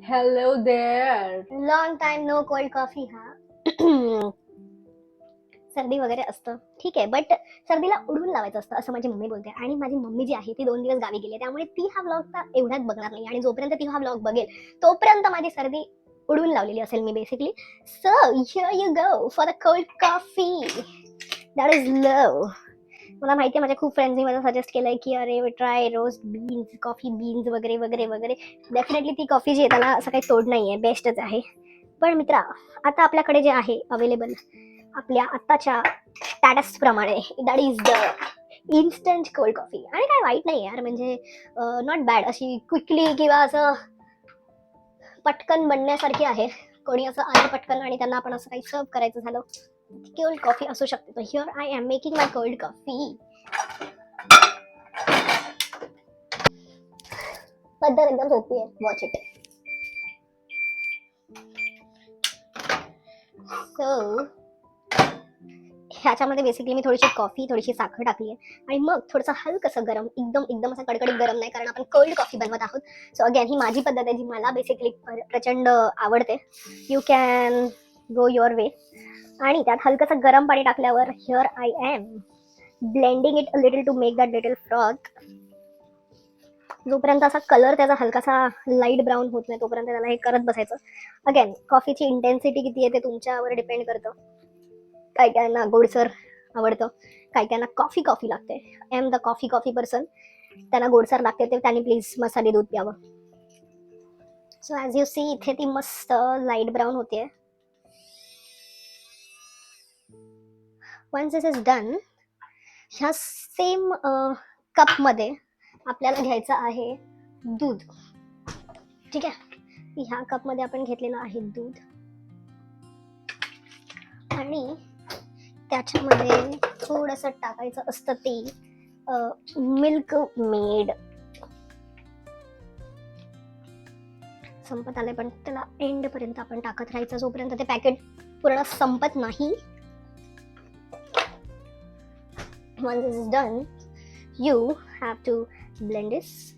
Hello there. Long time no cold coffee. हा सर्दी वगैरे असतं ठीक आहे, बट सर्दीला उडून लावायचं असतं असं माझी मम्मी बोलते. आणि माझी मम्मी जी आहे ती 2 दिवस गावी गेली, त्यामुळे ती हा व्लॉग एवढ्यात बघणार नाही. आणि जोपर्यंत ती हा व्लॉग बघेल तोपर्यंत माझी सर्दी उडून लावलेली असेल मी basically. So here you go for the cold coffee. That is love. मला माहिती आहे माझ्या खूप फ्रेंड्सनी मला सजेस्ट केलंय की अरे try roast beans, coffee beans वगैरे वगैरे वगैरे. डेफिनेटली ती कॉफी जी आहे त्याला असं काही तोड नाहीये, बेस्टच आहे. पण मित्रा, आता आपल्याकडे जे आहे अवेलेबल आपल्या आत्ताच्या स्टॅटस प्रमाणे, that is the instant cold coffee. आणि काय वाईट नाही यार, म्हणजे नॉट बॅड. अशी क्विकली किंवा असं पटकन बनण्यासारखी आहे. कोणी असं आलं पटकन आणि त्यांना आपण असं काही सर्व करायचं झालं, कोल्ड कॉफी असू शकते. तर here I am making my cold coffee. पद्धत एकदम सोपी आहे, वॉच इट. सो ह्याच्यामध्ये बेसिकली मी थोडीशी कॉफी, थोडीशी साखर टाकली आहे. आणि मग थोडंसं हलकंसं गरम, एकदम एकदम असं कडकडीत गरम नाही, कारण आपण कोल्ड कॉफी बनवत आहोत. सो अगेन ही माझी पद्धत आहे जी मला बेसिकली प्रचंड आवडते. You can go your way. आणि त्यात हलकंसं गरम पाणी टाकल्यावर here I am blending it a little to make that little froth. जोपर्यंत असा कलर त्याचा हलकासा लाईट ब्राऊन होत नाही तोपर्यंत त्याला हे करत बसायचं. अगेन कॉफीची इंटेन्सिटी किती आहे ते तुमच्यावर डिपेंड करतं. काही काहींना गोडसर आवडतं, काही काहींना कॉफी कॉफी लागते. I am the coffee coffee person. त्यांना गोडसर लागते ते त्यांनी प्लीज मसाले दूध प्यावं. सो ॲज यू सी इथे ती मस्त लाईट ब्राऊन होते. वन्स दिस इज डन, ह्या सेम कपमध्ये आपल्याला घ्यायचं आहे दूध. ठीक आहे, ह्या कपमध्ये आपण घेतलेलं आहे दूध. आणि त्याच्यामध्ये थोडंसं टाकायचं असतं ते मिल्क मेड. संपत आलंय पण त्याला एंड पर्यंत आपण टाकत राहायचं जोपर्यंत ते पॅकेट पूर्ण संपत नाही. Once this is done, you have to blend this.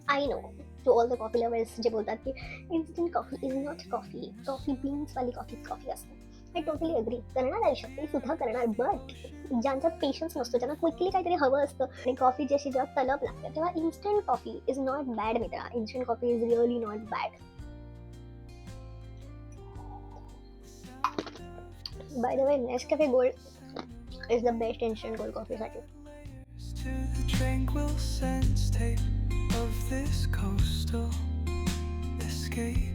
I know to all the coffee lovers जे बोलतात की instant coffee is not coffee, coffee beans वाली कॉफी असते. I totally agree. करणार आयुष्यात ते सुद्धा करणार, बट ज्यांच्यात पेशन्स नसतो, ज्यांना क्विकली काहीतरी हवं असतं आणि कॉफी जशी जेव्हा तलप लागते तेव्हा instant coffee is not bad मित्रा. Instant coffee is really not bad. By the way, Nescafe gold is the best instant cold कॉफीसाठी. Of this coastal escape.